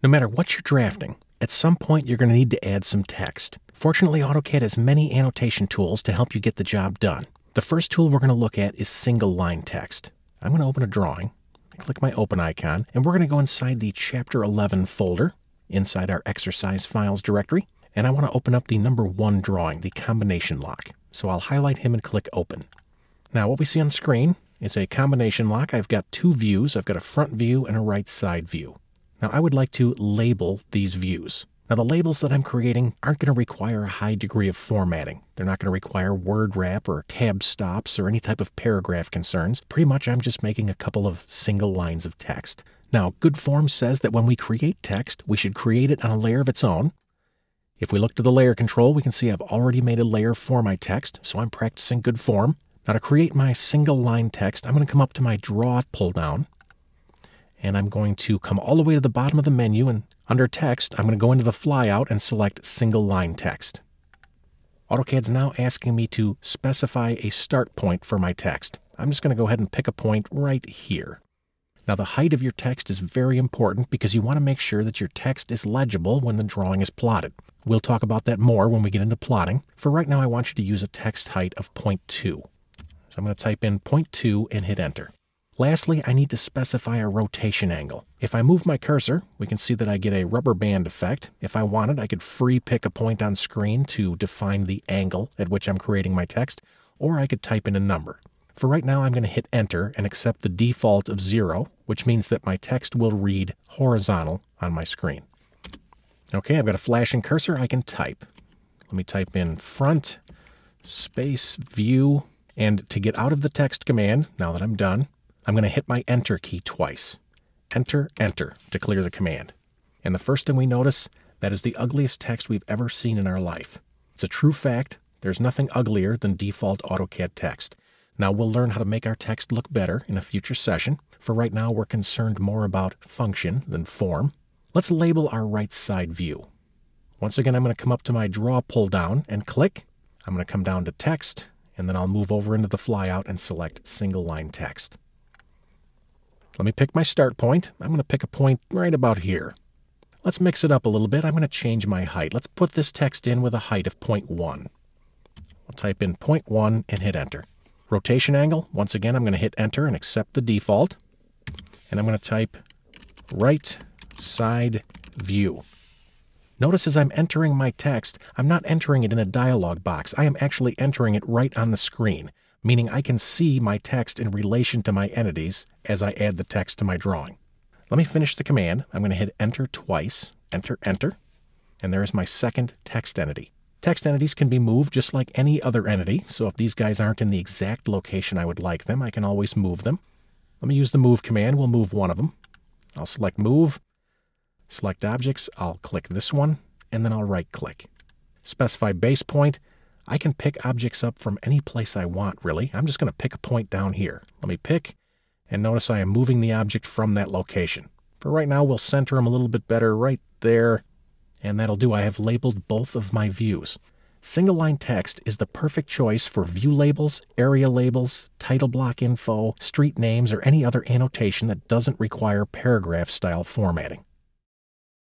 No matter what you're drafting, at some point you're going to need to add some text. Fortunately, AutoCAD has many annotation tools to help you get the job done. The first tool we're going to look at is single line text. I'm going to open a drawing, click my open icon, and we're going to go inside the Chapter 11 folder, inside our exercise files directory, and I want to open up the number 1 drawing, the combination lock. So I'll highlight him and click open. Now what we see on the screen is a combination lock. I've got 2 views. I've got a front view and a right side view. Now I would like to label these views. Now the labels that I'm creating aren't going to require a high degree of formatting. They're not going to require word wrap or tab stops or any type of paragraph concerns. Pretty much I'm just making a couple of single lines of text. Now good form says that when we create text, we should create it on a layer of its own. If we look to the layer control, we can see I've already made a layer for my text, so I'm practicing good form. Now to create my single line text, I'm going to come up to my Draw pull down, and I'm going to come all the way to the bottom of the menu, and under Text, I'm going to go into the flyout and select Single Line Text. AutoCAD's now asking me to specify a start point for my text. I'm just going to go ahead and pick a point right here. Now the height of your text is very important because you want to make sure that your text is legible when the drawing is plotted. We'll talk about that more when we get into plotting. For right now, I want you to use a text height of 0.2. So I'm going to type in 0.2 and hit enter. Lastly, I need to specify a rotation angle. If I move my cursor, we can see that I get a rubber band effect. If I wanted, I could free pick a point on screen to define the angle at which I'm creating my text, or I could type in a number. For right now, I'm going to hit enter and accept the default of 0, which means that my text will read horizontal on my screen. Okay, I've got a flashing cursor. I can type. Let me type in front, space, view, and to get out of the text command, now that I'm done, I'm going to hit my enter key twice. Enter, enter to clear the command. And the first thing we notice, that is the ugliest text we've ever seen in our life. It's a true fact. There's nothing uglier than default AutoCAD text. Now we'll learn how to make our text look better in a future session. For right now, we're concerned more about function than form. Let's label our right side view. Once again, I'm going to come up to my Draw pull down and click. I'm going to come down to Text, and then I'll move over into the flyout and select Single Line Text. Let me pick my start point. I'm going to pick a point right about here. Let's mix it up a little bit. I'm going to change my height. Let's put this text in with a height of 0.1. I'll type in 0.1 and hit enter. Rotation angle, once again, I'm going to hit enter and accept the default. And I'm going to type right side view. Notice as I'm entering my text, I'm not entering it in a dialog box. I am actually entering it right on the screen, meaning I can see my text in relation to my entities as I add the text to my drawing. Let me finish the command. I'm going to hit enter twice, enter, enter, and there's my second text entity. Text entities can be moved just like any other entity, so if these guys aren't in the exact location I would like them, I can always move them. Let me use the move command. We'll move one of them. I'll select move, select objects, I'll click this one, and then I'll right click. Specify base point. I can pick objects up from any place I want, really. I'm just going to pick a point down here. Let me pick, and notice I am moving the object from that location. For right now, we'll center them a little bit better right there, and that'll do. I have labeled both of my views. Single line text is the perfect choice for view labels, area labels, title block info, street names, or any other annotation that doesn't require paragraph style formatting.